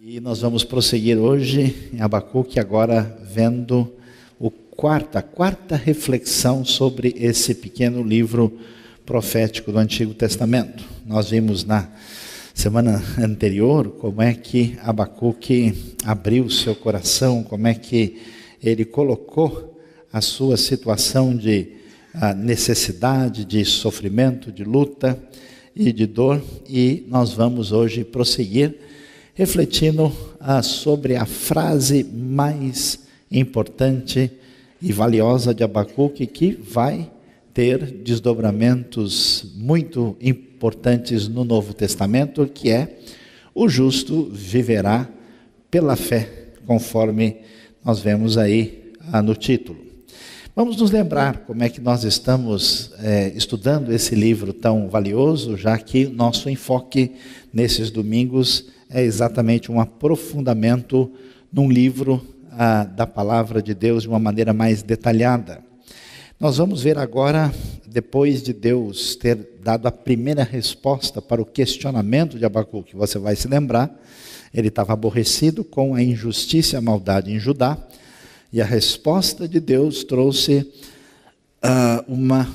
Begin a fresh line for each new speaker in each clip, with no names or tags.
E nós vamos prosseguir hoje em Abacuque, agora vendo a quarta reflexão sobre esse pequeno livro profético do Antigo Testamento. Nós vimos na semana anterior como é que Abacuque abriu seu coração, como é que ele colocou a sua situação de necessidade, de sofrimento, de luta e de dor. E nós vamos hoje prosseguir refletindo sobre a frase mais importante e valiosa de Abacuque, que vai ter desdobramentos muito importantes no Novo Testamento, que é: o justo viverá pela fé, conforme nós vemos aí no título. Vamos nos lembrar como é que nós estamos estudando esse livro tão valioso, já que nosso enfoque nesses domingos é exatamente um aprofundamento num livro da palavra de Deus de uma maneira mais detalhada. Nós vamos ver agora, depois de Deus ter dado a primeira resposta para o questionamento de Abacuque. Você vai se lembrar, ele estava aborrecido com a injustiça e a maldade em Judá, e a resposta de Deus trouxe uma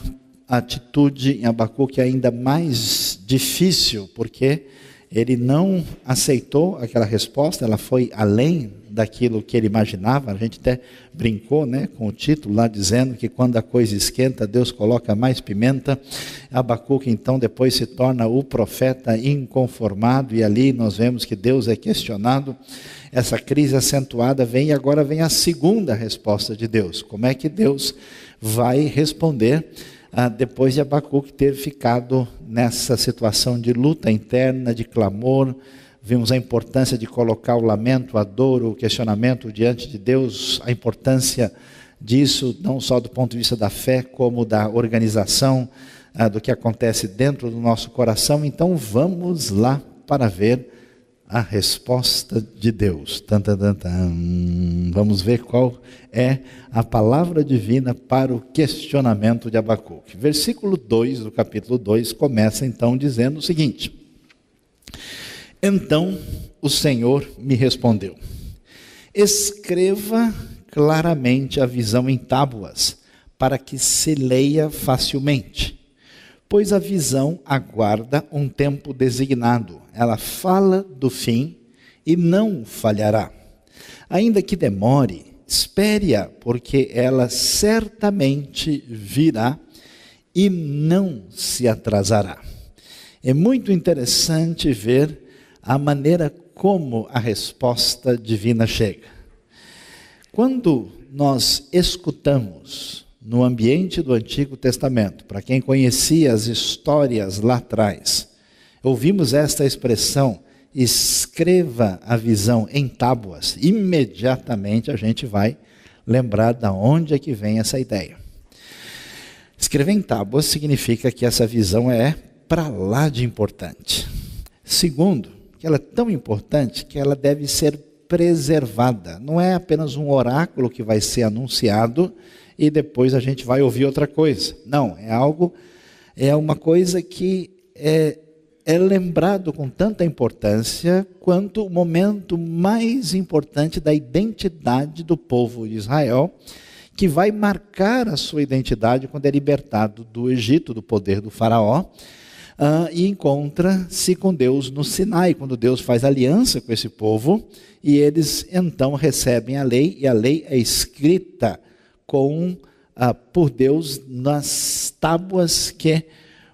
atitude em Abacuque ainda mais difícil, porque ele não aceitou aquela resposta, ela foi além daquilo que ele imaginava. A gente até brincou, com o título lá, dizendo que quando a coisa esquenta, Deus coloca mais pimenta. Abacuque então depois se torna o profeta inconformado, e ali nós vemos que Deus é questionado. Essa crise acentuada vem, e agora vem a segunda resposta de Deus. Como é que Deus vai responder depois de Abacuque ter ficado nessa situação de luta interna, de clamor? Vimos a importância de colocar o lamento, a dor, o questionamento diante de Deus, a importância disso, não só do ponto de vista da fé, como da organização do que acontece dentro do nosso coração. Então vamos lá para ver a resposta de Deus. Vamos ver qual é a palavra divina para o questionamento de Abacuque. Versículo 2 do capítulo 2 começa então dizendo o seguinte: Então o Senhor me respondeu: escreva claramente a visão em tábuas, para que se leia facilmente. Pois a visão aguarda um tempo designado. Ela fala do fim e não falhará. Ainda que demore, espere-a, porque ela certamente virá e não se atrasará. É muito interessante ver a maneira como a resposta divina chega. Quando nós escutamos no ambiente do Antigo Testamento, para quem conhecia as histórias lá atrás, ouvimos esta expressão: escreva a visão em tábuas. Imediatamente a gente vai lembrar de onde é que vem essa ideia. Escrever em tábuas significa que essa visão é para lá de importante. Segundo, que ela é tão importante que ela deve ser preservada. Não é apenas um oráculo que vai ser anunciado e depois a gente vai ouvir outra coisa. Não, é uma coisa que é lembrado com tanta importância quanto o momento mais importante da identidade do povo de Israel, que vai marcar a sua identidade quando é libertado do Egito, do poder do faraó, e encontra-se com Deus no Sinai, quando Deus faz aliança com esse povo, e eles então recebem a lei, e a lei é escrita por Deus nas tábuas que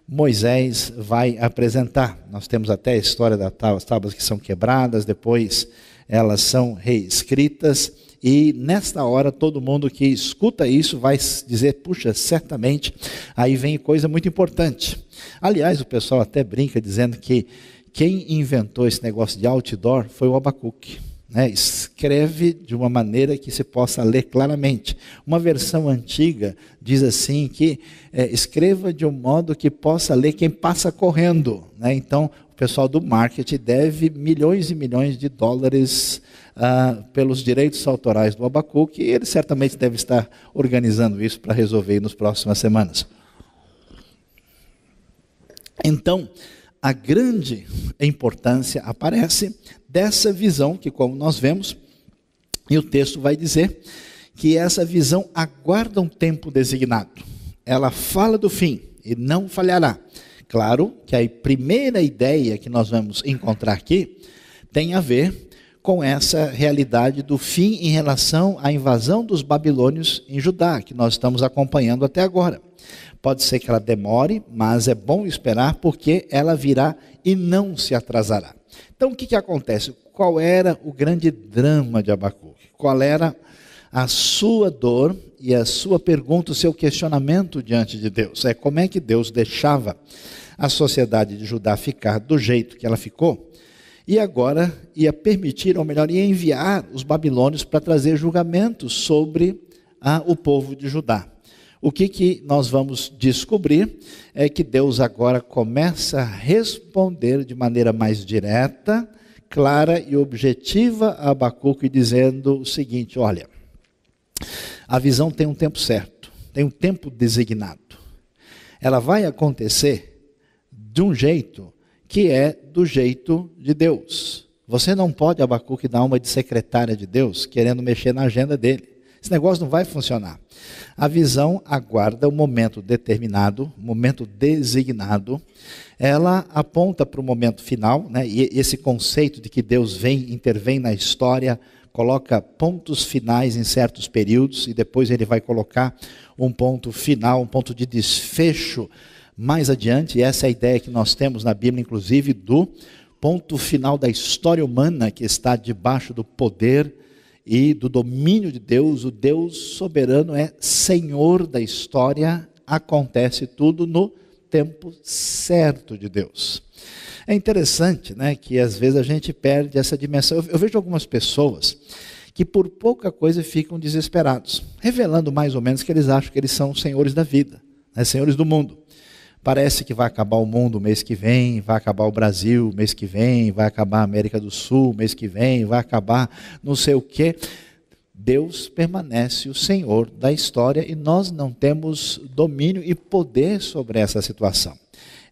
Moisés vai apresentar. Nós temos até a história das tábuas que são quebradas, depois elas são reescritas, e nesta hora todo mundo que escuta isso vai dizer: puxa, certamente aí vem coisa muito importante. Aliás, o pessoal até brinca dizendo que quem inventou esse negócio de outdoor foi o Abacuque. Escreve de uma maneira que se possa ler claramente. Uma versão antiga diz assim que escreva de um modo que possa ler quem passa correndo. Então o pessoal do marketing deve milhões e milhões de dólares pelos direitos autorais do Abacuque, e ele certamente deve estar organizando isso para resolver nas próximas semanas. Então a grande importância aparece dessa visão, que como nós vemos, e o texto vai dizer que essa visão aguarda um tempo designado. Ela fala do fim e não falhará. Claro que a primeira ideia que nós vamos encontrar aqui tem a ver com essa realidade do fim em relação à invasão dos babilônios em Judá, que nós estamos acompanhando até agora. Pode ser que ela demore, mas é bom esperar porque ela virá e não se atrasará. Então o que acontece? Qual era o grande drama de Abacuque? Qual era a sua dor e a sua pergunta, o seu questionamento diante de Deus? Como é que Deus deixava a sociedade de Judá ficar do jeito que ela ficou? E agora ia permitir, ou melhor, ia enviar os babilônios para trazer julgamentos sobre o povo de Judá. O que nós vamos descobrir é que Deus agora começa a responder de maneira mais direta, clara e objetiva a Abacuque, dizendo o seguinte: olha, a visão tem um tempo certo, tem um tempo designado. Ela vai acontecer de um jeito que é do jeito de Deus. Você não pode, Abacuque, dar uma de secretária de Deus, querendo mexer na agenda dele. Esse negócio não vai funcionar. A visão aguarda um momento determinado, um momento designado. Ela aponta para o momento final, né? E esse conceito de que Deus intervém na história, coloca pontos finais em certos períodos, e depois ele vai colocar um ponto final, um ponto de desfecho mais adiante. E essa é a ideia que nós temos na Bíblia, inclusive, do ponto final da história humana, que está debaixo do poder e do domínio de Deus. O Deus soberano é Senhor da história, acontece tudo no tempo certo de Deus. É interessante, né, que às vezes a gente perde essa dimensão. Eu vejo algumas pessoas que por pouca coisa ficam desesperados, revelando mais ou menos que eles acham que eles são senhores da vida, né, senhores do mundo. Parece que vai acabar o mundo mês que vem, vai acabar o Brasil mês que vem, vai acabar a América do Sul mês que vem, vai acabar não sei o quê. Deus permanece o Senhor da história e nós não temos domínio e poder sobre essa situação.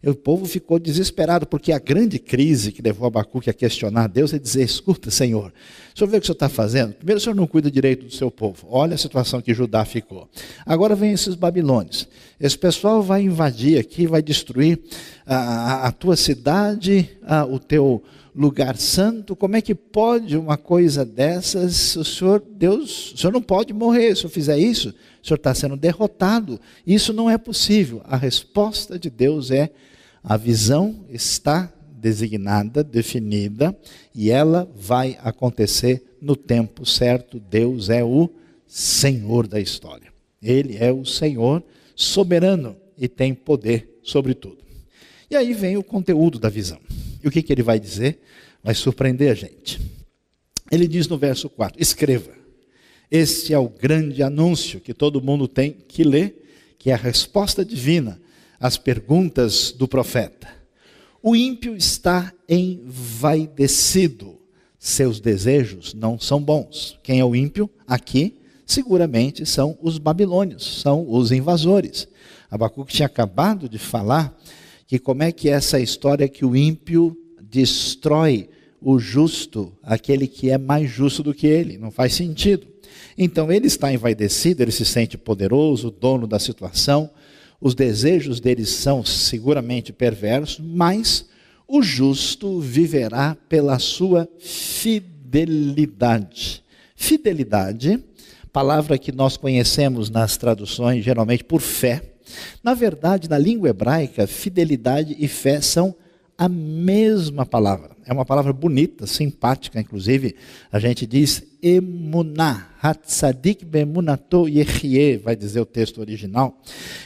E o povo ficou desesperado, porque a grande crise que levou Abacuque a questionar Deus é dizer: escuta, Senhor, o senhor vê o que o senhor está fazendo? Primeiro, o senhor não cuida direito do seu povo. Olha a situação que Judá ficou. Agora vem esses babilônios. Esse pessoal vai invadir aqui, vai destruir a tua cidade, o teu lugar santo. Como é que pode uma coisa dessas? O senhor não pode morrer. Se eu fizer isso, o senhor está sendo derrotado. Isso não é possível. A resposta de Deus é: a visão está designada, definida, e ela vai acontecer no tempo certo. Deus é o Senhor da história. Ele é o Senhor soberano e tem poder sobre tudo. E aí vem o conteúdo da visão. E o que ele vai dizer? Vai surpreender a gente. Ele diz no verso 4, escreva. Este é o grande anúncio que todo mundo tem que ler, que é a resposta divina às perguntas do profeta. O ímpio está envaidecido, seus desejos não são bons. Quem é o ímpio? Aqui, seguramente são os babilônios, são os invasores. Abacuque tinha acabado de falar que como é que é essa história que o ímpio destrói o justo, aquele que é mais justo do que ele. Não faz sentido. Então ele está envaidecido, ele se sente poderoso, dono da situação. Os desejos deles são seguramente perversos, mas o justo viverá pela sua fidelidade. Fidelidade, palavra que nós conhecemos nas traduções geralmente por fé. Na verdade, na língua hebraica, fidelidade e fé são a mesma palavra. É uma palavra bonita, simpática, inclusive a gente diz emuná, hatzadik bemunato yechie, vai dizer o texto original.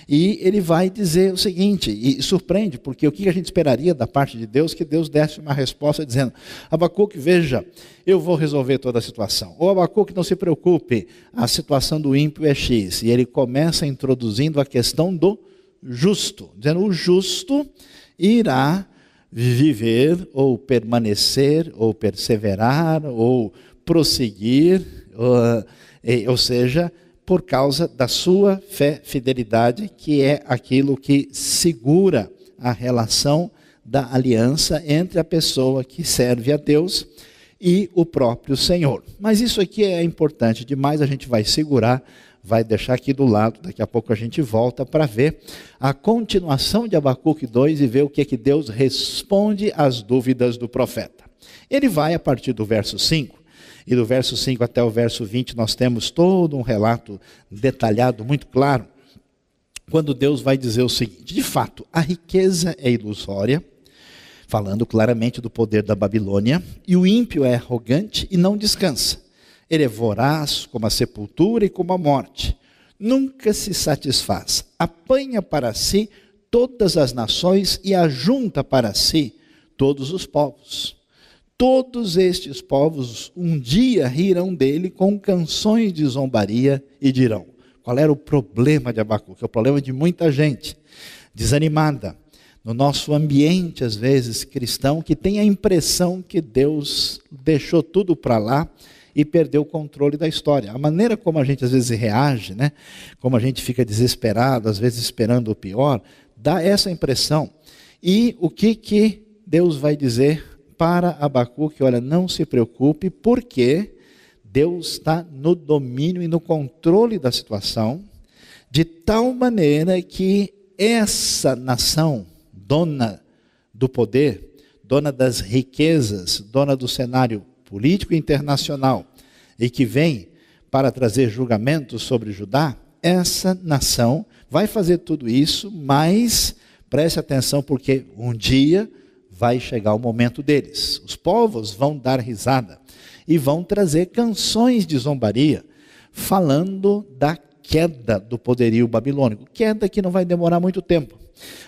E ele vai dizer o seguinte, e surpreende, porque o que a gente esperaria da parte de Deus? Que Deus desse uma resposta dizendo: Abacuque, veja, eu vou resolver toda a situação. Ou Abacuque, não se preocupe, a situação do ímpio é X. E ele começa introduzindo a questão do justo, dizendo: o justo irá viver, ou permanecer, ou perseverar, ou prosseguir, ou seja, por causa da sua fé, fidelidade, que é aquilo que segura a relação da aliança entre a pessoa que serve a Deus e o próprio Senhor. Mas isso aqui é importante demais, a gente vai segurar, vai deixar aqui do lado, daqui a pouco a gente volta para ver a continuação de Abacuque 2 e ver o que é que Deus responde às dúvidas do profeta. Ele vai a partir do verso 5, e do verso 5 até o verso 20 nós temos todo um relato detalhado, muito claro, quando Deus vai dizer o seguinte: de fato, a riqueza é ilusória, falando claramente do poder da Babilônia, e o ímpio é arrogante e não descansa. Ele é voraz como a sepultura e como a morte. Nunca se satisfaz. Apanha para si todas as nações e ajunta para si todos os povos. Todos estes povos um dia rirão dele com canções de zombaria e dirão. Qual era o problema de Abacuque? É o problema de muita gente desanimada no nosso ambiente, às vezes, cristão, que tem a impressão que Deus deixou tudo para lá e perdeu o controle da história. A maneira como a gente às vezes reage, né? Como a gente fica desesperado, às vezes esperando o pior, dá essa impressão. E o que Deus vai dizer para Abacuque? Olha, não se preocupe, porque Deus está no domínio e no controle da situação, de tal maneira que essa nação, dona do poder, dona das riquezas, dona do cenário político internacional, e que vem para trazer julgamento sobre Judá, essa nação vai fazer tudo isso, mas preste atenção, porque um dia vai chegar o momento deles. Os povos vão dar risada e vão trazer canções de zombaria, falando da queda do poderio babilônico, queda que não vai demorar muito tempo.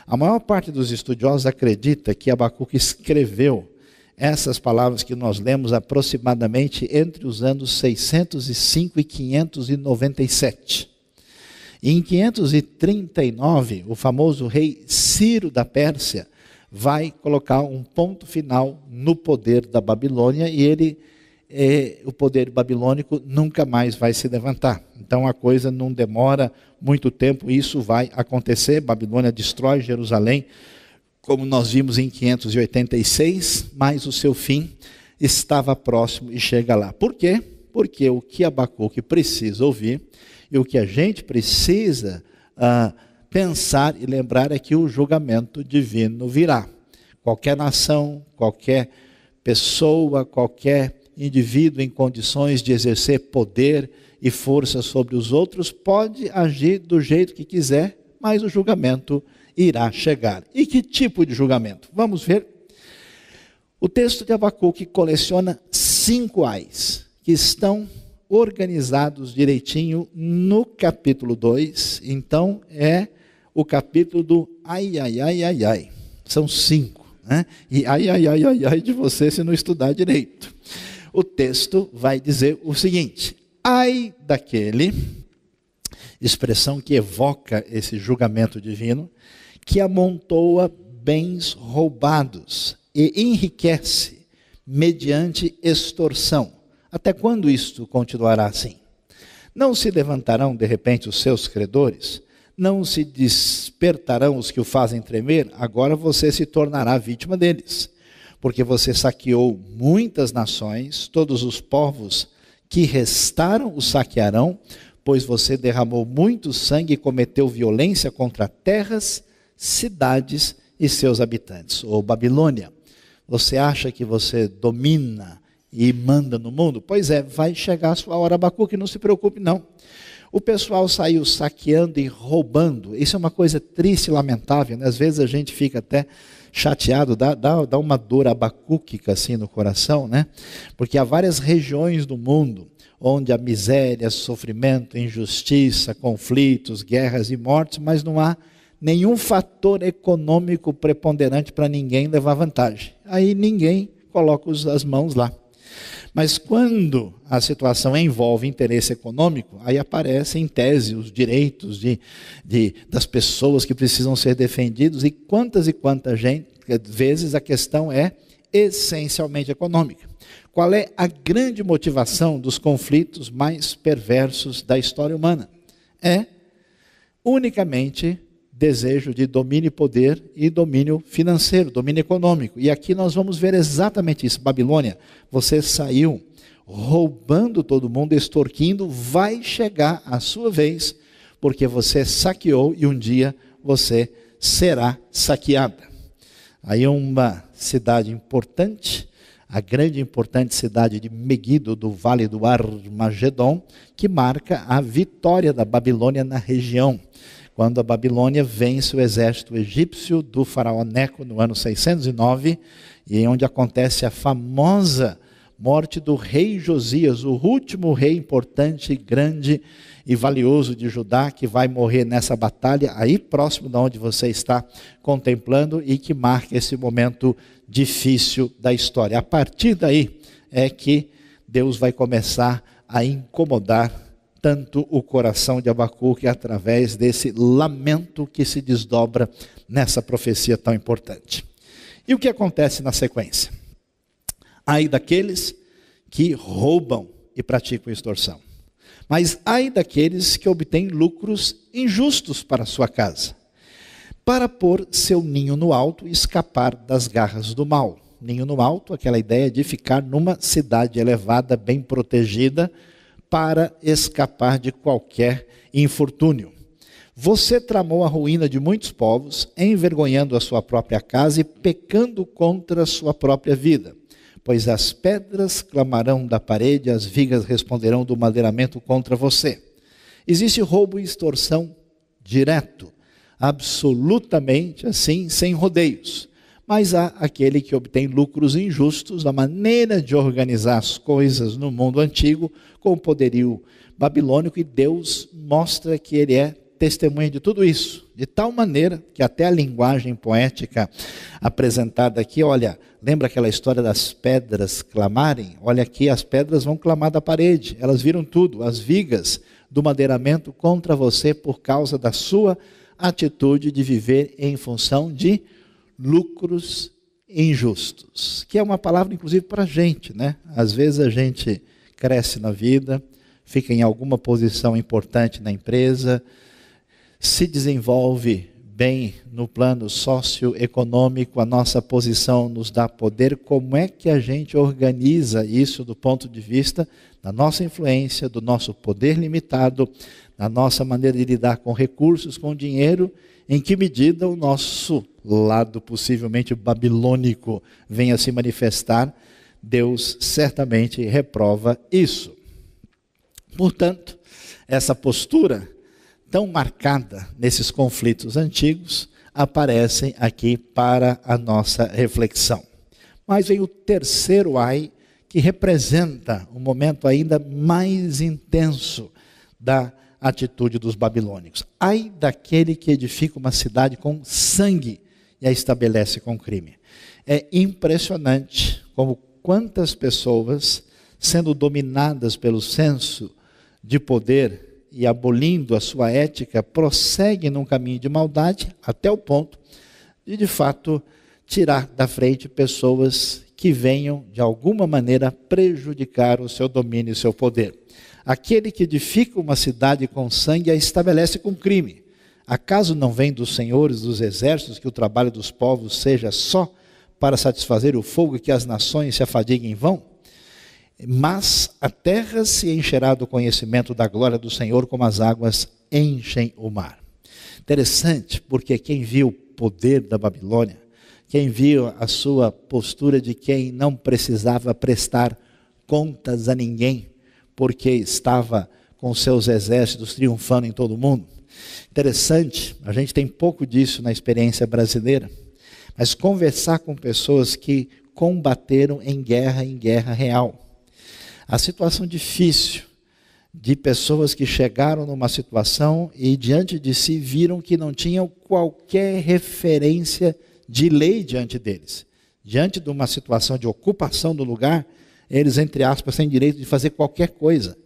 A maior parte dos estudiosos acredita que Abacuque escreveu essas palavras que nós lemos aproximadamente entre os anos 605 e 597. E em 539, o famoso rei Ciro da Pérsia vai colocar um ponto final no poder da Babilônia, e o poder babilônico nunca mais vai se levantar. Então a coisa não demora muito tempo, isso vai acontecer. Babilônia destrói Jerusalém, como nós vimos em 586, mas o seu fim estava próximo e chega lá. Por quê? Porque o que Abacuque precisa ouvir e o que a gente precisa pensar e lembrar é que o julgamento divino virá. Qualquer nação, qualquer pessoa, qualquer indivíduo em condições de exercer poder e força sobre os outros pode agir do jeito que quiser, mas o julgamento irá chegar. E que tipo de julgamento? Vamos ver. O texto de Abacuque coleciona 5 ais, que estão organizados direitinho no capítulo 2. Então é o capítulo do ai, ai, ai, ai, ai. São 5, né? E ai, ai, ai, ai, ai de você se não estudar direito. O texto vai dizer o seguinte: ai daquele, expressão que evoca esse julgamento divino, que amontoa bens roubados e enriquece mediante extorsão. Até quando isto continuará assim? Não se levantarão de repente os seus credores? Não se despertarão os que o fazem tremer? Agora você se tornará vítima deles, porque você saqueou muitas nações, todos os povos que restaram o saquearão, pois você derramou muito sangue e cometeu violência contra terras, cidades e seus habitantes. Ô Babilônia, você acha que você domina e manda no mundo? Pois é, vai chegar a sua hora, Abacuque, não se preocupe não. O pessoal saiu saqueando e roubando. Isso é uma coisa triste e lamentável, né? Às vezes a gente fica até chateado, dá uma dor abacúquica assim no coração, né? Porque há várias regiões do mundo onde há miséria, sofrimento, injustiça, conflitos, guerras e mortes, mas não há nenhum fator econômico preponderante para ninguém levar vantagem. Aí ninguém coloca as mãos lá. Mas quando a situação envolve interesse econômico, aí aparecem em tese os direitos das pessoas que precisam ser defendidos, e quantas vezes a questão é essencialmente econômica. Qual é a grande motivação dos conflitos mais perversos da história humana? É unicamente desejo de domínio e poder e domínio financeiro, domínio econômico. E aqui nós vamos ver exatamente isso. Babilônia, você saiu roubando todo mundo, extorquindo, vai chegar a sua vez, porque você saqueou e um dia você será saqueada. Aí uma cidade importante, a grande e importante cidade de Megido, do Vale do Armagedon, que marca a vitória da Babilônia na região. Quando a Babilônia vence o exército egípcio do faraó Neco no ano 609, e onde acontece a famosa morte do rei Josias, o último rei importante, grande e valioso de Judá, que vai morrer nessa batalha, aí próximo de onde você está contemplando, e que marca esse momento difícil da história. A partir daí é que Deus vai começar a incomodar tanto o coração de Abacuque através desse lamento que se desdobra nessa profecia tão importante. E o que acontece na sequência? Ai daqueles que roubam e praticam extorsão. Mas ai daqueles que obtêm lucros injustos para a sua casa, para pôr seu ninho no alto e escapar das garras do mal. Ninho no alto, aquela ideia de ficar numa cidade elevada, bem protegida, para escapar de qualquer infortúnio. Você tramou a ruína de muitos povos, envergonhando a sua própria casa e pecando contra a sua própria vida. Pois as pedras clamarão da parede, as vigas responderão do madeiramento contra você. Existe roubo e extorsão direto, absolutamente assim, sem rodeios. Mas há aquele que obtém lucros injustos, a maneira de organizar as coisas no mundo antigo, com o poderio babilônico, e Deus mostra que ele é testemunha de tudo isso, de tal maneira que até a linguagem poética apresentada aqui, olha, lembra aquela história das pedras clamarem? Olha aqui, as pedras vão clamar da parede, elas viram tudo, as vigas do madeiramento contra você por causa da sua atitude de viver em função de lucros injustos, que é uma palavra inclusive para a gente, né? Às vezes a gente cresce na vida, fica em alguma posição importante na empresa, se desenvolve bem no plano socioeconômico, a nossa posição nos dá poder. Como é que a gente organiza isso do ponto de vista da nossa influência, do nosso poder limitado, da nossa maneira de lidar com recursos, com dinheiro? Em que medida o nosso lado possivelmente babilônico venha se manifestar? Deus certamente reprova isso. Portanto, essa postura tão marcada nesses conflitos antigos, aparecem aqui para a nossa reflexão. Mas vem o terceiro ai, que representa um momento ainda mais intenso da atitude dos babilônicos. Ai daquele que edifica uma cidade com sangue e a estabelece com crime. É impressionante como quantas pessoas, sendo dominadas pelo senso de poder e abolindo a sua ética, prosseguem num caminho de maldade até o ponto de fato, tirar da frente pessoas que venham, de alguma maneira, prejudicar o seu domínio e o seu poder. Aquele que edifica uma cidade com sangue a estabelece com crime. Acaso não vem dos senhores dos exércitos que o trabalho dos povos seja só para satisfazer o fogo e que as nações se afadiguem em vão? Mas a terra se encherá do conhecimento da glória do Senhor, como as águas enchem o mar. Interessante, porque quem viu o poder da Babilônia, quem viu a sua postura de quem não precisava prestar contas a ninguém, porque estava com seus exércitos triunfando em todo o mundo. Interessante, a gente tem pouco disso na experiência brasileira, mas conversar com pessoas que combateram em guerra real. A situação difícil de pessoas que chegaram numa situação e diante de si viram que não tinham qualquer referência de lei diante deles. Diante de uma situação de ocupação do lugar, eles, entre aspas, têm direito de fazer qualquer coisa.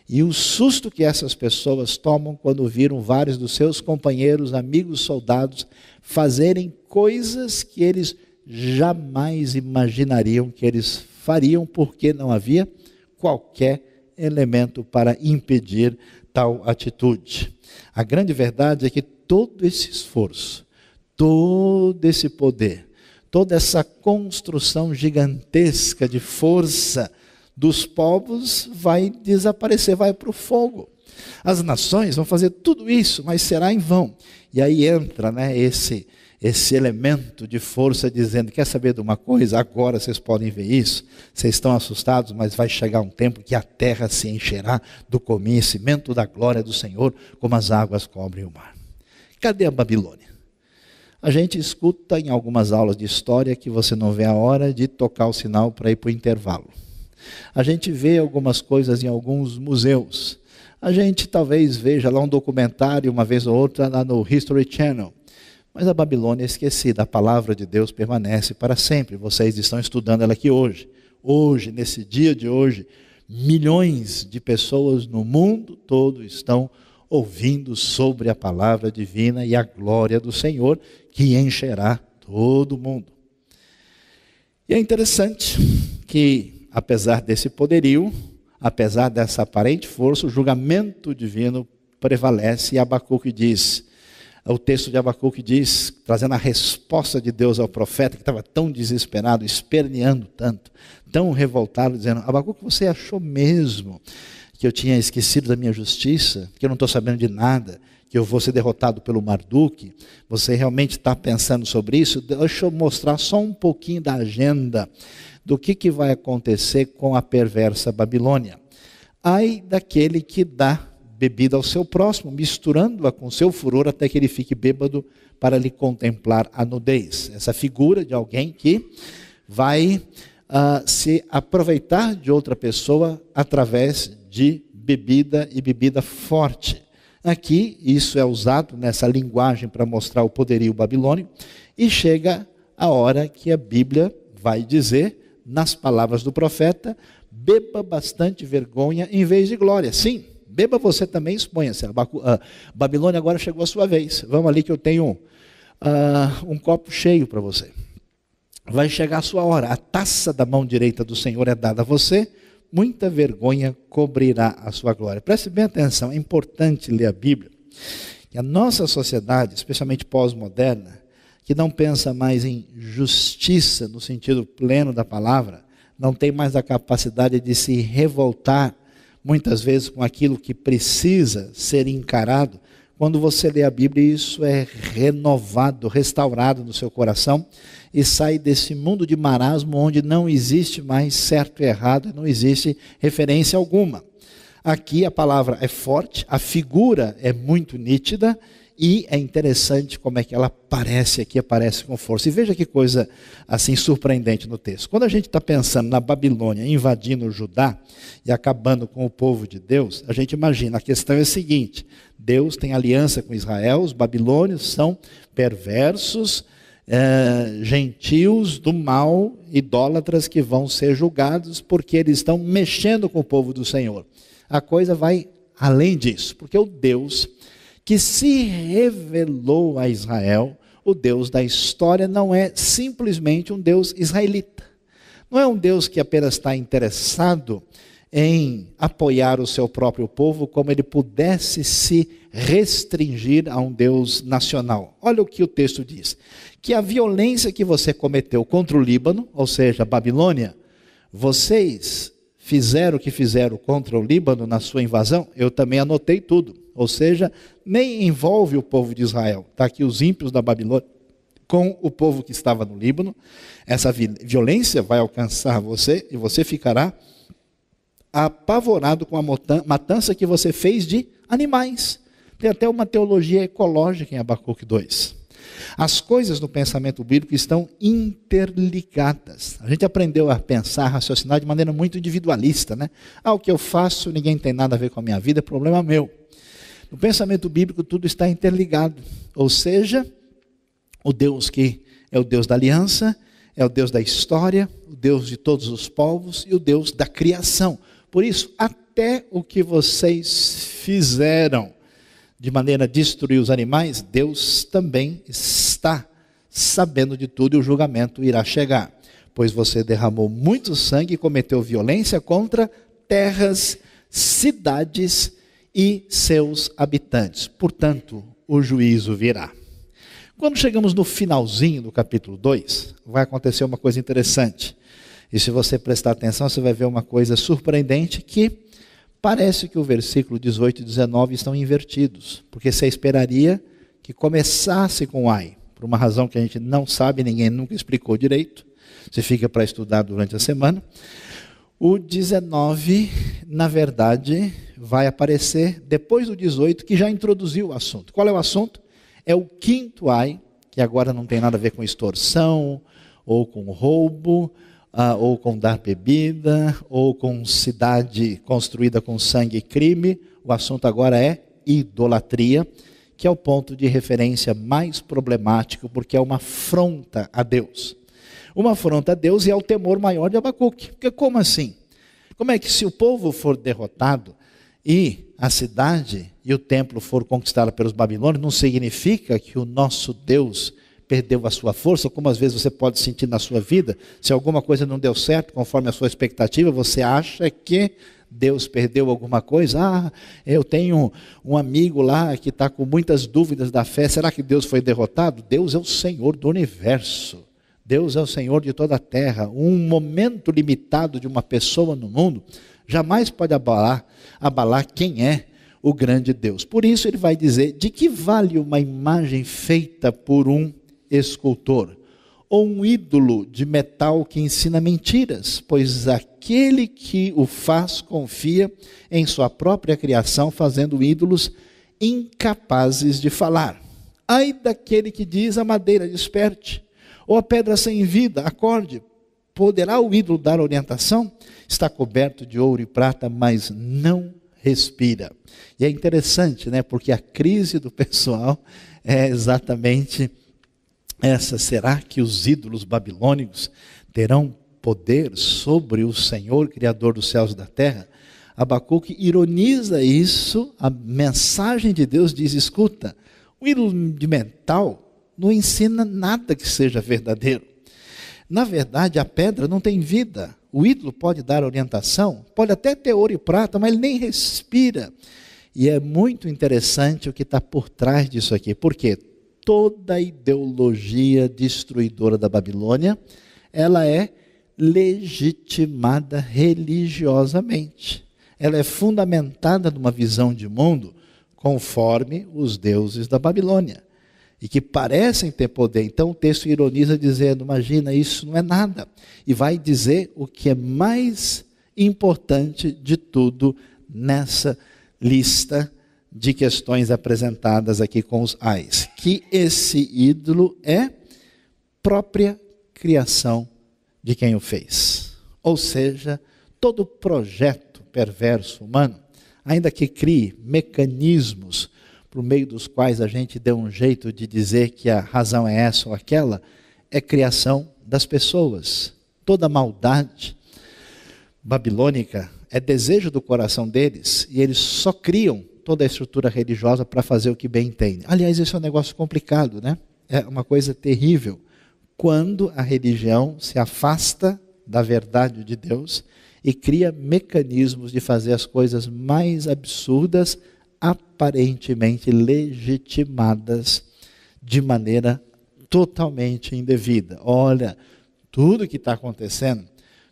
E o susto que essas pessoas tomam quando viram vários dos seus companheiros, amigos, soldados, fazerem coisas que eles jamais imaginariam que eles fariam, porque não havia qualquer elemento para impedir tal atitude. A grande verdade é que todo esse esforço, todo esse poder, toda essa construção gigantesca de força dos povos vai desaparecer, vai para o fogo. As nações vão fazer tudo isso, mas será em vão. E aí entra, né, esse elemento de força dizendo, quer saber de uma coisa? Agora vocês podem ver isso, vocês estão assustados, mas vai chegar um tempo que a terra se encherá do conhecimento da glória do Senhor, como as águas cobrem o mar. Cadê a Babilônia? A gente escuta em algumas aulas de história que você não vê a hora de tocar o sinal para ir para o intervalo. A gente vê algumas coisas em alguns museus. A gente talvez veja lá um documentário uma vez ou outra lá no History Channel. Mas a Babilônia é esquecida, a palavra de Deus permanece para sempre. Vocês estão estudando ela aqui hoje. Hoje, nesse dia de hoje, milhões de pessoas no mundo todo estão ouvindo sobre a palavra divina e a glória do Senhor, que encherá todo mundo. E é interessante que, apesar desse poderio, apesar dessa aparente força, o julgamento divino prevalece. E Abacuque diz, o texto de Abacuque diz, trazendo a resposta de Deus ao profeta, que estava tão desesperado, esperneando tanto, tão revoltado, dizendo, Abacuque, você achou mesmo que eu tinha esquecido da minha justiça, que eu não estou sabendo de nada, que eu vou ser derrotado pelo Marduque? Você realmente está pensando sobre isso? Deixa eu mostrar só um pouquinho da agenda do que vai acontecer com a perversa Babilônia. Ai daquele que dá bebida ao seu próximo, misturando-a com seu furor até que ele fique bêbado para lhe contemplar a nudez. Essa figura de alguém que vai se aproveitar de outra pessoa através de bebida e bebida forte. Aqui, isso é usado nessa linguagem para mostrar o poderio babilônico, e chega a hora que a Bíblia vai dizer, nas palavras do profeta, beba bastante vergonha em vez de glória. Sim, beba você também, exponha-se. Babilônia agora chegou a sua vez. Vamos ali que eu tenho um copo cheio para você. Vai chegar a sua hora. A taça da mão direita do Senhor é dada a você, muita vergonha cobrirá a sua glória. Preste bem atenção, é importante ler a Bíblia. E a nossa sociedade, especialmente pós-moderna, que não pensa mais em justiça no sentido pleno da palavra, não tem mais a capacidade de se revoltar, muitas vezes, com aquilo que precisa ser encarado. Quando você lê a Bíblia, isso é renovado, restaurado no seu coração, e sai desse mundo de marasmo onde não existe mais certo e errado, não existe referência alguma. Aqui a palavra é forte, a figura é muito nítida, e é interessante como é que ela aparece aqui, aparece com força. E veja que coisa assim surpreendente no texto. Quando a gente está pensando na Babilônia invadindo o Judá e acabando com o povo de Deus, a gente imagina, a questão é a seguinte: Deus tem aliança com Israel, os babilônios são perversos, gentios do mal, idólatras que vão ser julgados porque eles estão mexendo com o povo do Senhor. A coisa vai além disso, porque o Deus que se revelou a Israel, o Deus da história, não é simplesmente um Deus israelita. Não é um Deus que apenas está interessado em apoiar o seu próprio povo, como ele pudesse se restringir a um Deus nacional. Olha o que o texto diz: que a violência que você cometeu contra o Líbano, ou seja, a Babilônia, vocês fizeram o que fizeram contra o Líbano na sua invasão, eu também anotei tudo. Ou seja, nem envolve o povo de Israel. Está aqui os ímpios da Babilônia com o povo que estava no Líbano. Essa violência vai alcançar você e você ficará apavorado com a matança que você fez de animais. Tem até uma teologia ecológica em Abacuque 2. As coisas no pensamento bíblico estão interligadas. A gente aprendeu a pensar, a raciocinar de maneira muito individualista, né? O que eu faço, ninguém tem nada a ver com a minha vida, é problema meu. No pensamento bíblico tudo está interligado, ou seja, o Deus que é o Deus da aliança, é o Deus da história, o Deus de todos os povos e o Deus da criação. Por isso, até o que vocês fizeram de maneira a destruir os animais, Deus também está sabendo de tudo e o julgamento irá chegar. Pois você derramou muito sangue e cometeu violência contra terras, cidades e seus habitantes. Portanto, o juízo virá. Quando chegamos no finalzinho do capítulo 2, vai acontecer uma coisa interessante. E se você prestar atenção, você vai ver uma coisa surpreendente, que parece que o versículo 18 e 19 estão invertidos. Porque você esperaria que começasse com ai, por uma razão que a gente não sabe, ninguém nunca explicou direito. Você fica para estudar durante a semana. O 19, na verdade, vai aparecer depois do 18, que já introduziu o assunto. Qual é o assunto? É o quinto ai, que agora não tem nada a ver com extorsão, ou com roubo, ou com dar bebida, ou com cidade construída com sangue e crime. O assunto agora é idolatria, que é o ponto de referência mais problemático, porque é uma afronta a Deus. Uma afronta a Deus e é o temor maior de Abacuque. Porque como assim? Como é que se o povo for derrotado e a cidade e o templo for conquistado pelos babilônios, não significa que o nosso Deus perdeu a sua força, como às vezes você pode sentir na sua vida? Se alguma coisa não deu certo conforme a sua expectativa, você acha que Deus perdeu alguma coisa? Eu tenho um amigo lá que está com muitas dúvidas da fé, será que Deus foi derrotado? Deus é o Senhor do universo. Deus é o Senhor de toda a terra. Um momento limitado de uma pessoa no mundo jamais pode abalar quem é o grande Deus. Por isso ele vai dizer, de que vale uma imagem feita por um escultor? Ou um ídolo de metal que ensina mentiras? Pois aquele que o faz confia em sua própria criação, fazendo ídolos incapazes de falar. Ai daquele que diz a madeira desperte, ou a pedra sem vida, acorde. Poderá o ídolo dar orientação? Está coberto de ouro e prata, mas não respira. E é interessante, né? Porque a crise do pessoal é exatamente essa. Será que os ídolos babilônicos terão poder sobre o Senhor, Criador dos céus e da terra? Abacuque ironiza isso. A mensagem de Deus diz, escuta, o ídolo de metal não ensina nada que seja verdadeiro. Na verdade, a pedra não tem vida. O ídolo pode dar orientação, pode até ter ouro e prata, mas ele nem respira. E é muito interessante o que está por trás disso aqui, porque toda a ideologia destruidora da Babilônia, ela é legitimada religiosamente. Ela é fundamentada numa visão de mundo conforme os deuses da Babilônia, e que parecem ter poder. Então o texto ironiza dizendo, imagina, isso não é nada. E vai dizer o que é mais importante de tudo nessa lista de questões apresentadas aqui com os ais. Que esse ídolo é própria criação de quem o fez. Ou seja, todo projeto perverso humano, ainda que crie mecanismos por meio dos quais a gente deu um jeito de dizer que a razão é essa ou aquela, é criação das pessoas. Toda maldade babilônica é desejo do coração deles, e eles só criam toda a estrutura religiosa para fazer o que bem entendem. Aliás, esse é um negócio complicado, né? É uma coisa terrível. Quando a religião se afasta da verdade de Deus e cria mecanismos de fazer as coisas mais absurdas, aparentemente legitimadas de maneira totalmente indevida. Olha, tudo que está acontecendo,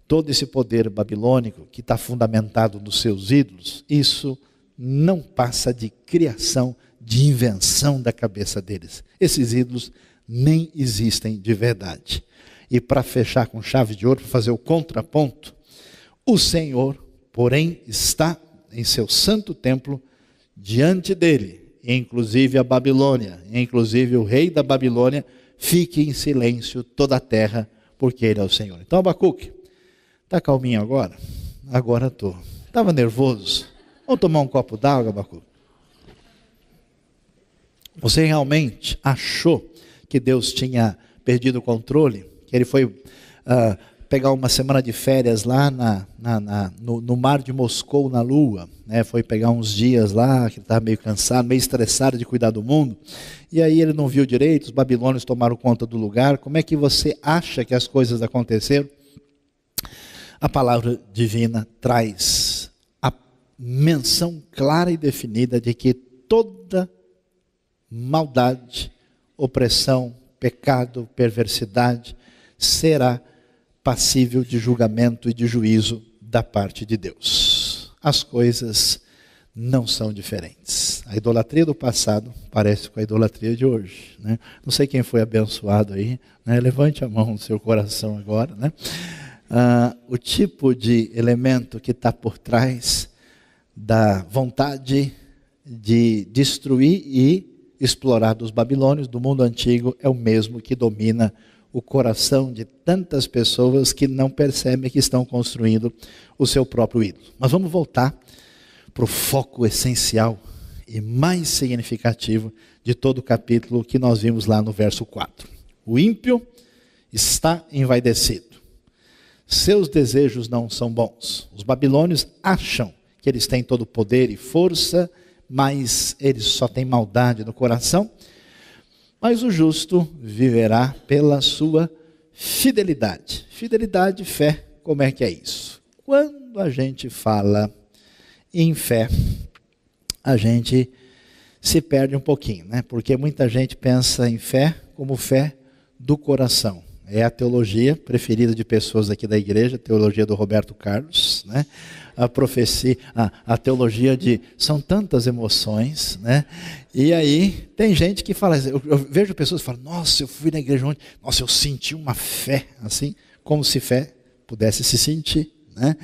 todo esse poder babilônico que está fundamentado nos seus ídolos, isso não passa de criação, de invenção da cabeça deles. Esses ídolos nem existem de verdade. E para fechar com chave de ouro, para fazer o contraponto, o Senhor, porém, está em seu santo templo, diante dele, inclusive a Babilônia, inclusive o rei da Babilônia, fique em silêncio toda a terra, porque ele é o Senhor. Então, Abacuque, está calminho agora? Agora estou. Estava nervoso? Vamos tomar um copo d'água, Abacuque? Você realmente achou que Deus tinha perdido o controle? Que ele foi pegar uma semana de férias lá no mar de Moscou, na Lua, né? Foi pegar uns dias lá, que ele estava meio cansado, meio estressado de cuidar do mundo, e aí ele não viu direito, os babilônios tomaram conta do lugar. Como é que você acha que as coisas aconteceram? A palavra divina traz a menção clara e definida de que toda maldade, opressão, pecado, perversidade será passível de julgamento e de juízo da parte de Deus. As coisas não são diferentes. A idolatria do passado parece com a idolatria de hoje, né? Não sei quem foi abençoado aí, né? Levante a mão no seu coração agora, né? O tipo de elemento que está por trás da vontade de destruir e explorar dos babilônios, do mundo antigo, é o mesmo que domina o coração de tantas pessoas que não percebem que estão construindo o seu próprio ídolo. Mas vamos voltar para o foco essencial e mais significativo de todo o capítulo que nós vimos lá no verso 4. O ímpio está envaidecido. Seus desejos não são bons. Os babilônios acham que eles têm todo o poder e força, mas eles só têm maldade no coração. Mas o justo viverá pela sua fidelidade. Fidelidade e fé, como é que é isso? Quando a gente fala em fé, a gente se perde um pouquinho, né? Porque muita gente pensa em fé como fé do coração. É a teologia preferida de pessoas aqui da igreja, a teologia do Roberto Carlos, né? A profecia, a teologia de são tantas emoções, né? E aí tem gente que fala, eu vejo pessoas que falam, nossa, eu fui na igreja ontem, nossa, eu senti uma fé, assim, como se fé pudesse se sentir, né?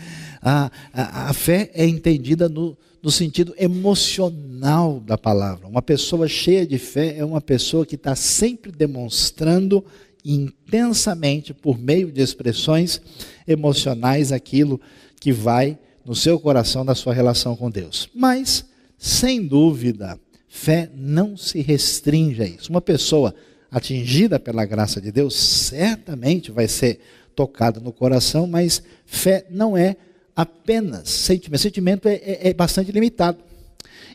A fé é entendida no sentido emocional da palavra. Uma pessoa cheia de fé é uma pessoa que está sempre demonstrando intensamente, por meio de expressões emocionais, aquilo que vai no seu coração, na sua relação com Deus. Mas, sem dúvida, fé não se restringe a isso. Uma pessoa atingida pela graça de Deus, certamente vai ser tocada no coração, mas fé não é apenas sentimento. Sentimento é bastante limitado.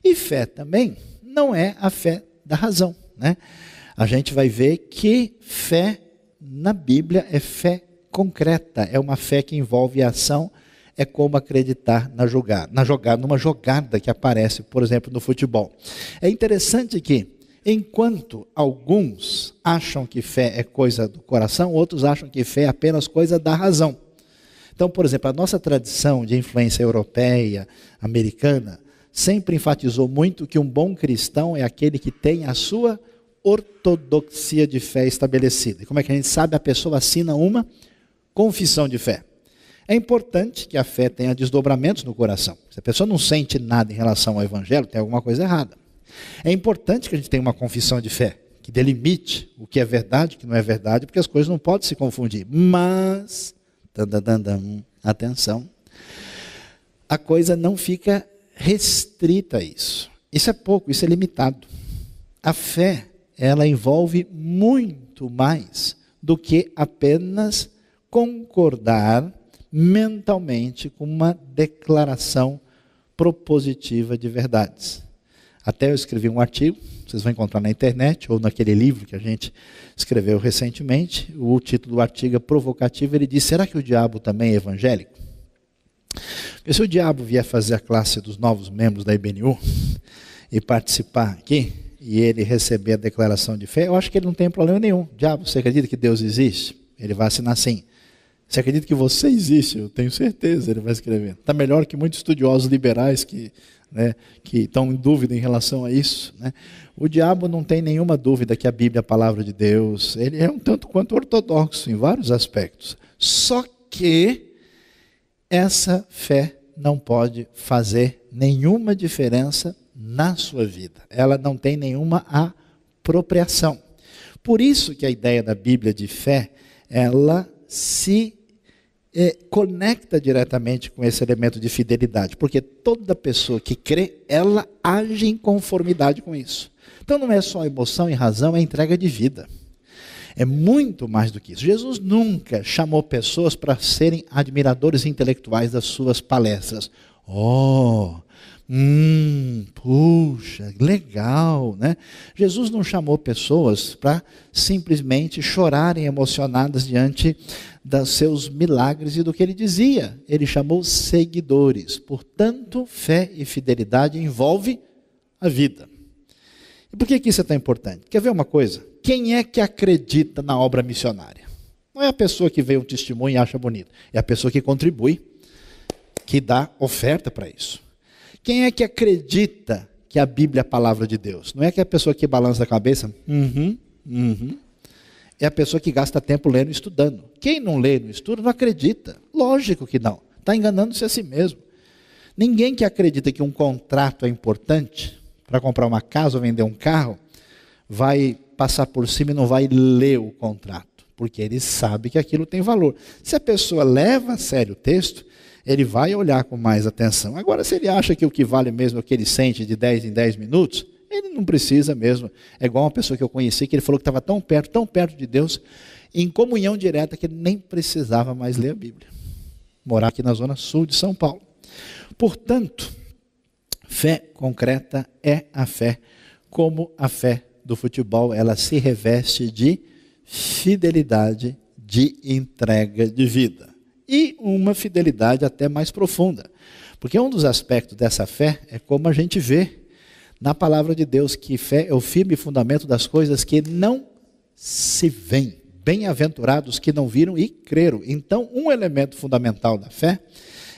E fé também não é a fé da razão, né? A gente vai ver que fé na Bíblia é fé concreta, é uma fé que envolve ação, é como acreditar numa jogada que aparece, por exemplo, no futebol. É interessante que, enquanto alguns acham que fé é coisa do coração, outros acham que fé é apenas coisa da razão. Então, por exemplo, a nossa tradição de influência europeia, americana, sempre enfatizou muito que um bom cristão é aquele que tem a sua ortodoxia de fé estabelecida. E como é que a gente sabe? A pessoa assina uma confissão de fé. É importante que a fé tenha desdobramentos no coração. Se a pessoa não sente nada em relação ao evangelho, tem alguma coisa errada. É importante que a gente tenha uma confissão de fé, que delimite o que é verdade e o que não é verdade, porque as coisas não podem se confundir. Mas, atenção, a coisa não fica restrita a isso. Isso é pouco, isso é limitado. A fé, ela envolve muito mais do que apenas concordar mentalmente com uma declaração propositiva de verdades. Até eu escrevi um artigo, vocês vão encontrar na internet, ou naquele livro que a gente escreveu recentemente. O título do artigo é provocativo, ele diz, será que o diabo também é evangélico? Porque se o diabo vier fazer a classe dos novos membros da IBNU e participar aqui, e ele receber a declaração de fé, eu acho que ele não tem problema nenhum. Diabo, você acredita que Deus existe? Ele vai assinar assim. Você acredita que você existe? Eu tenho certeza, ele vai escrever. Está melhor que muitos estudiosos liberais que estão em dúvida em relação a isso, né? O diabo não tem nenhuma dúvida que a Bíblia é a palavra de Deus. Ele é um tanto quanto ortodoxo em vários aspectos. Só que essa fé não pode fazer nenhuma diferença na sua vida. Ela não tem nenhuma apropriação. Por isso que a ideia da Bíblia de fé, ela se conecta diretamente com esse elemento de fidelidade, porque toda pessoa que crê, ela age em conformidade com isso. Então não é só emoção e razão, é entrega de vida. É muito mais do que isso. Jesus nunca chamou pessoas para serem admiradores intelectuais das suas palestras. Puxa, legal, né? Jesus não chamou pessoas para simplesmente chorarem emocionadas diante dos seus milagres e do que ele dizia. Ele chamou seguidores. Portanto, fé e fidelidade envolve a vida. E por que isso é tão importante? Quer ver uma coisa? Quem é que acredita na obra missionária? Não é a pessoa que vê um testemunho e acha bonito. É a pessoa que contribui, que dá oferta para isso. Quem é que acredita que a Bíblia é a palavra de Deus? Não é que a pessoa que balança a cabeça? É a pessoa que gasta tempo lendo e estudando. Quem não lê e não estuda não acredita. Lógico que não. Está enganando-se a si mesmo. Ninguém que acredita que um contrato é importante para comprar uma casa ou vender um carro vai passar por cima e não vai ler o contrato, porque ele sabe que aquilo tem valor. Se a pessoa leva a sério o texto, ele vai olhar com mais atenção. Agora, se ele acha que o que vale mesmo é o que ele sente de 10 em 10 minutos, ele não precisa mesmo. É igual uma pessoa que eu conheci, que ele falou que estava tão perto de Deus, em comunhão direta, que ele nem precisava mais ler a Bíblia. Morar aqui na zona sul de São Paulo. Portanto, fé concreta é a fé, como a fé do futebol, ela se reveste de fidelidade, de entrega de vida. E uma fidelidade até mais profunda. Porque um dos aspectos dessa fé é como a gente vê na palavra de Deus, que fé é o firme fundamento das coisas que não se veem. Bem-aventurados que não viram e creram. Então, um elemento fundamental da fé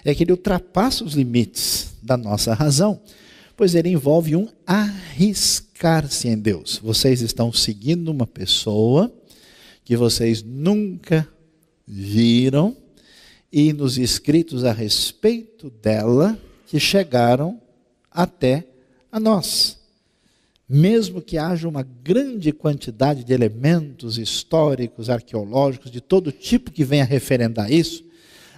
é que ele ultrapassa os limites da nossa razão, pois ele envolve um arriscar-se em Deus. Vocês estão seguindo uma pessoa que vocês nunca viram, e nos escritos a respeito dela que chegaram até a nós. Mesmo que haja uma grande quantidade de elementos históricos, arqueológicos, de todo tipo que venha referendar isso,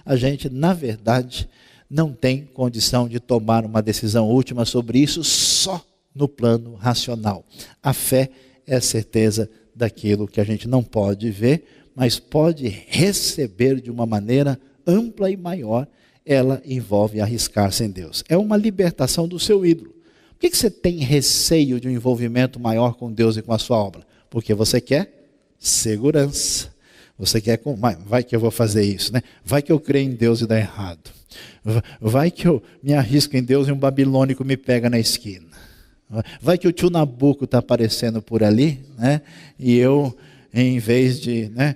a gente, na verdade, não tem condição de tomar uma decisão última sobre isso só no plano racional. A fé é a certeza daquilo que a gente não pode ver, mas pode receber de uma maneira ampla e maior. Ela envolve arriscar-se em Deus. É uma libertação do seu ídolo. Por que você tem receio de um envolvimento maior com Deus e com a sua obra? Porque você quer segurança. Você quer, vai que eu vou fazer isso, né? Vai que eu creio em Deus e dá errado. Vai que eu me arrisco em Deus e um babilônico me pega na esquina. Vai que o tio Nabuco está aparecendo por ali, né? E eu, em vez de, né?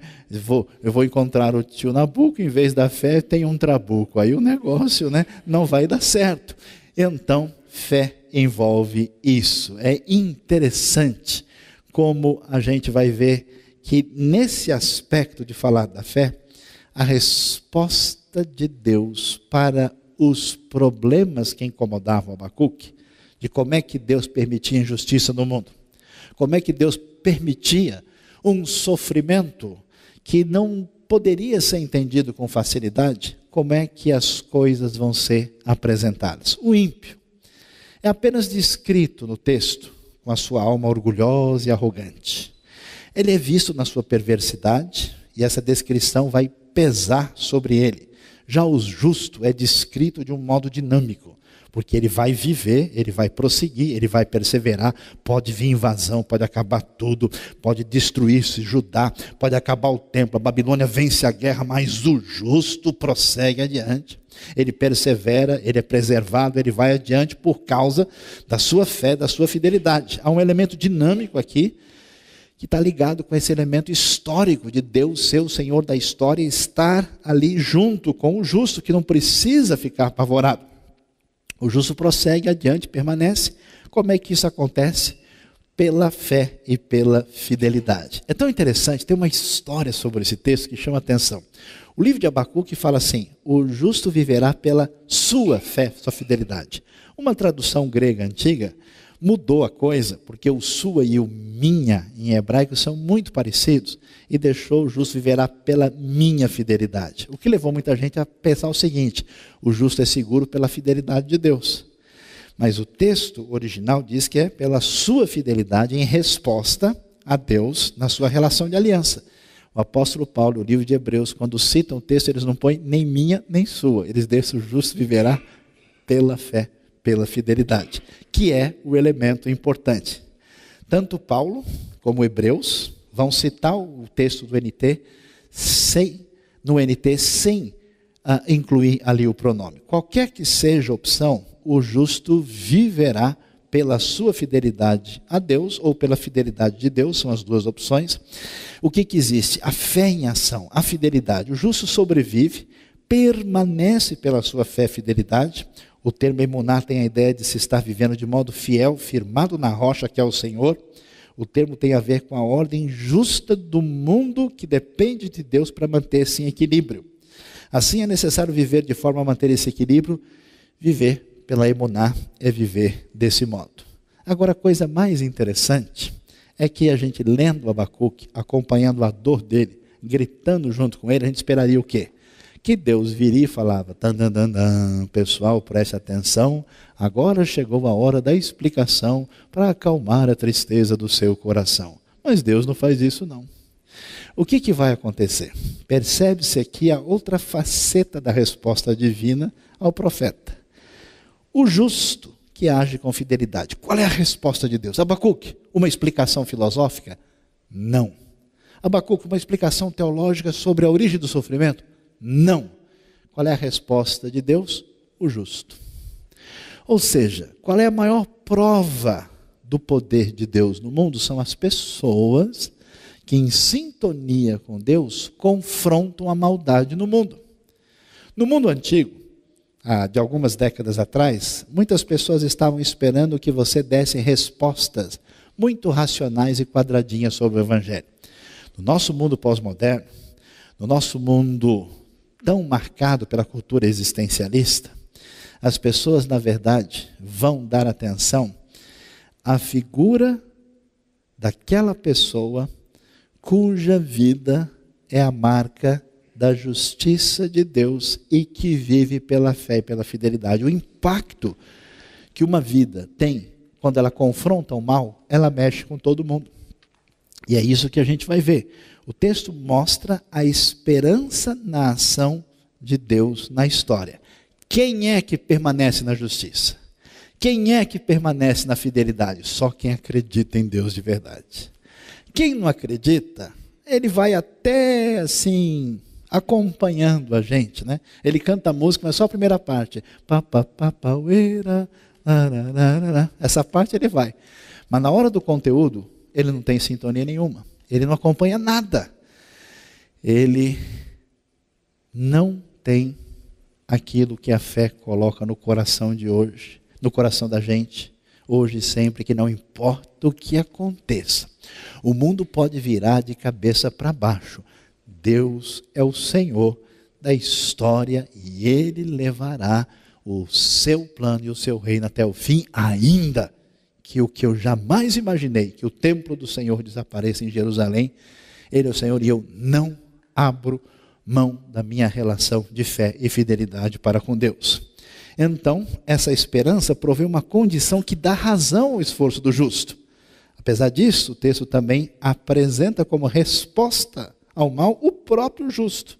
Eu vou encontrar o tio Nabuco, em vez da fé tem um trabuco. Aí o negócio, né? Não vai dar certo. Então, fé envolve isso. É interessante como a gente vai ver que nesse aspecto de falar da fé, a resposta de Deus para os problemas que incomodavam Abacuque, de como é que Deus permitia injustiça no mundo, como é que Deus permitia um sofrimento que não poderia ser entendido com facilidade, como é que as coisas vão ser apresentadas. O ímpio é apenas descrito no texto com a sua alma orgulhosa e arrogante. Ele é visto na sua perversidade e essa descrição vai pesar sobre ele. Já o justo é descrito de um modo dinâmico, porque ele vai viver, ele vai prosseguir, ele vai perseverar. Pode vir invasão, pode acabar tudo, pode destruir-se Judá, pode acabar o templo, a Babilônia vence a guerra, mas o justo prossegue adiante. Ele persevera, ele é preservado, ele vai adiante por causa da sua fé, da sua fidelidade. Há um elemento dinâmico aqui, que está ligado com esse elemento histórico de Deus ser o Senhor da história e estar ali junto com o justo, que não precisa ficar apavorado. O justo prossegue adiante, permanece. Como é que isso acontece? Pela fé e pela fidelidade. É tão interessante, tem uma história sobre esse texto que chama a atenção. O livro de Abacuque fala assim: o justo viverá pela sua fé, sua fidelidade. Uma tradução grega antiga mudou a coisa, porque o sua e o minha em hebraico são muito parecidos, e deixou o justo viverá pela minha fidelidade. O que levou muita gente a pensar o seguinte: o justo é seguro pela fidelidade de Deus. Mas o texto original diz que é pela sua fidelidade em resposta a Deus na sua relação de aliança. O apóstolo Paulo, no livro de Hebreus, quando citam o texto, eles não põem nem minha nem sua. Eles deixam o justo viverá pela fé, pela fidelidade, que é o elemento importante. Tanto Paulo como Hebreus vão citar o texto do NT sem incluir ali o pronome. Qualquer que seja a opção, o justo viverá pela sua fidelidade a Deus ou pela fidelidade de Deus, são as duas opções. O que existe? A fé em ação, a fidelidade. O justo sobrevive, permanece pela sua fé e fidelidade. O termo emunar tem a ideia de se estar vivendo de modo fiel, firmado na rocha que é o Senhor. O termo tem a ver com a ordem justa do mundo que depende de Deus para manter-se em equilíbrio. Assim é necessário viver de forma a manter esse equilíbrio. Viver pela emunar é viver desse modo. Agora, a coisa mais interessante é que a gente lendo Abacuque, acompanhando a dor dele, gritando junto com ele, a gente esperaria o quê? Que Deus viria e falava, pessoal, preste atenção, agora chegou a hora da explicação para acalmar a tristeza do seu coração. Mas Deus não faz isso não. O que vai acontecer? Percebe-se aqui a outra faceta da resposta divina ao profeta. O justo que age com fidelidade. Qual é a resposta de Deus? Abacuque, uma explicação filosófica? Não. Abacuque, uma explicação teológica sobre a origem do sofrimento? Não. Qual é a resposta de Deus? O justo. Ou seja, qual é a maior prova do poder de Deus no mundo? São as pessoas que em sintonia com Deus confrontam a maldade no mundo. No mundo antigo, de algumas décadas atrás, muitas pessoas estavam esperando que você desse respostas muito racionais e quadradinhas sobre o Evangelho. No nosso mundo pós-moderno, no nosso mundo tão marcado pela cultura existencialista, as pessoas, na verdade, vão dar atenção à figura daquela pessoa cuja vida é a marca da justiça de Deus e que vive pela fé e pela fidelidade. O impacto que uma vida tem quando ela confronta o mal, ela mexe com todo mundo. E é isso que a gente vai ver. O texto mostra a esperança na ação de Deus na história. Quem é que permanece na justiça? Quem é que permanece na fidelidade? Só quem acredita em Deus de verdade. Quem não acredita, ele vai até assim, acompanhando a gente, né? Ele canta a música, mas só a primeira parte. Essa parte ele vai. Mas na hora do conteúdo, ele não tem sintonia nenhuma. Ele não acompanha nada. Ele não tem aquilo que a fé coloca no coração de hoje, no coração da gente, hoje e sempre, que não importa o que aconteça. O mundo pode virar de cabeça para baixo. Deus é o Senhor da história e Ele levará o seu plano e o seu reino até o fim, ainda que o que eu jamais imaginei, que o templo do Senhor desapareça em Jerusalém. Ele é o Senhor e eu não abro mão da minha relação de fé e fidelidade para com Deus. Então, essa esperança provê uma condição que dá razão ao esforço do justo. Apesar disso, o texto também apresenta como resposta ao mal o próprio justo,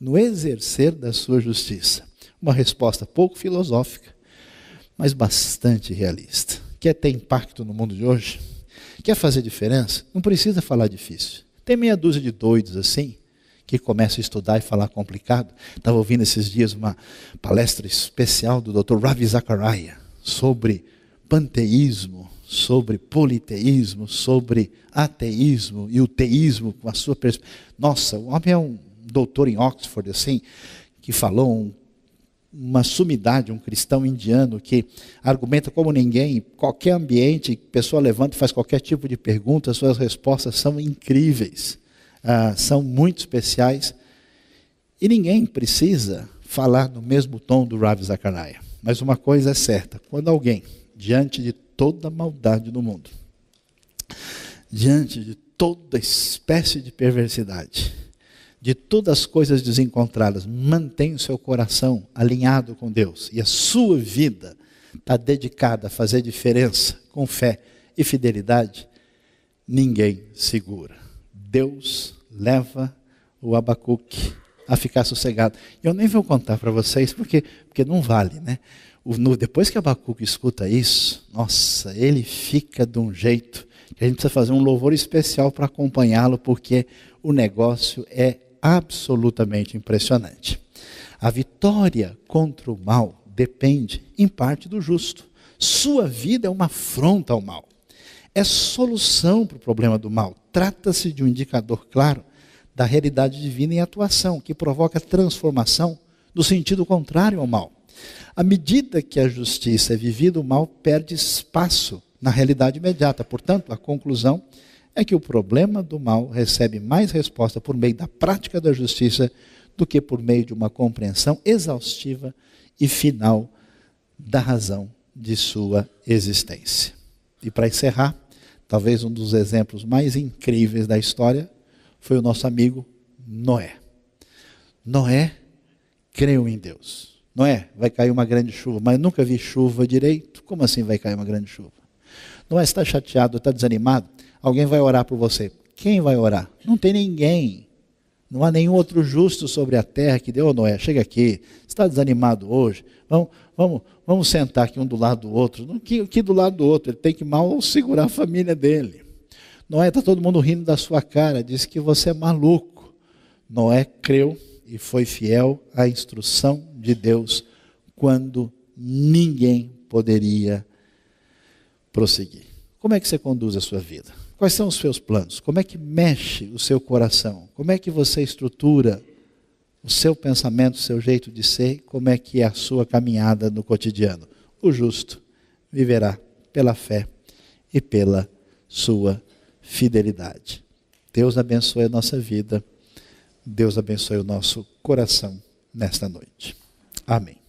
no exercer da sua justiça. Uma resposta pouco filosófica, mas bastante realista. Quer ter impacto no mundo de hoje? Quer fazer diferença? Não precisa falar difícil. Tem meia dúzia de doidos assim, que começam a estudar e falar complicado. Estava ouvindo esses dias uma palestra especial do Dr. Ravi Zachariah sobre panteísmo, sobre politeísmo, sobre ateísmo e o teísmo com a sua perspectiva. Nossa, o homem é um doutor em Oxford, assim, que falou uma sumidade, um cristão indiano que argumenta como ninguém, em qualquer ambiente, a pessoa levanta e faz qualquer tipo de pergunta, as suas respostas são incríveis, são muito especiais, e ninguém precisa falar no mesmo tom do Ravi Zachariah. Mas uma coisa é certa, quando alguém, diante de toda a maldade do mundo, diante de toda espécie de perversidade, de todas as coisas desencontradas, mantém o seu coração alinhado com Deus e a sua vida está dedicada a fazer diferença com fé e fidelidade, ninguém segura. Deus leva o Abacuque a ficar sossegado. Eu nem vou contar para vocês porque não vale, né? Depois que Abacuque escuta isso, nossa, ele fica de um jeito que a gente precisa fazer um louvor especial para acompanhá-lo, porque o negócio é absolutamente impressionante. A vitória contra o mal depende, em parte, do justo. Sua vida é uma afronta ao mal. É solução para o problema do mal. Trata-se de um indicador claro da realidade divina em atuação, que provoca transformação no sentido contrário ao mal. À medida que a justiça é vivida, o mal perde espaço na realidade imediata. Portanto, a conclusão é que o problema do mal recebe mais resposta por meio da prática da justiça do que por meio de uma compreensão exaustiva e final da razão de sua existência. E para encerrar, talvez um dos exemplos mais incríveis da história foi o nosso amigo Noé. Noé creu em Deus. Noé, vai cair uma grande chuva, mas eu nunca vi chuva direito. Como assim vai cair uma grande chuva? Noé, está chateado, está desanimado? Alguém vai orar por você. Quem vai orar? Não tem ninguém. Não há nenhum outro justo sobre a terra que deu. Noé, chega aqui. Está desanimado hoje? Vamos sentar aqui um do lado do outro. Não que do lado do outro. Ele tem que mal segurar a família dele. Noé, está todo mundo rindo da sua cara. Diz que você é maluco. Noé creu e foi fiel à instrução de Deus quando ninguém poderia prosseguir. Como é que você conduz a sua vida? Quais são os seus planos? Como é que mexe o seu coração? Como é que você estrutura o seu pensamento, o seu jeito de ser? Como é que é a sua caminhada no cotidiano? O justo viverá pela fé e pela sua fidelidade. Deus abençoe a nossa vida. Deus abençoe o nosso coração nesta noite. Amém.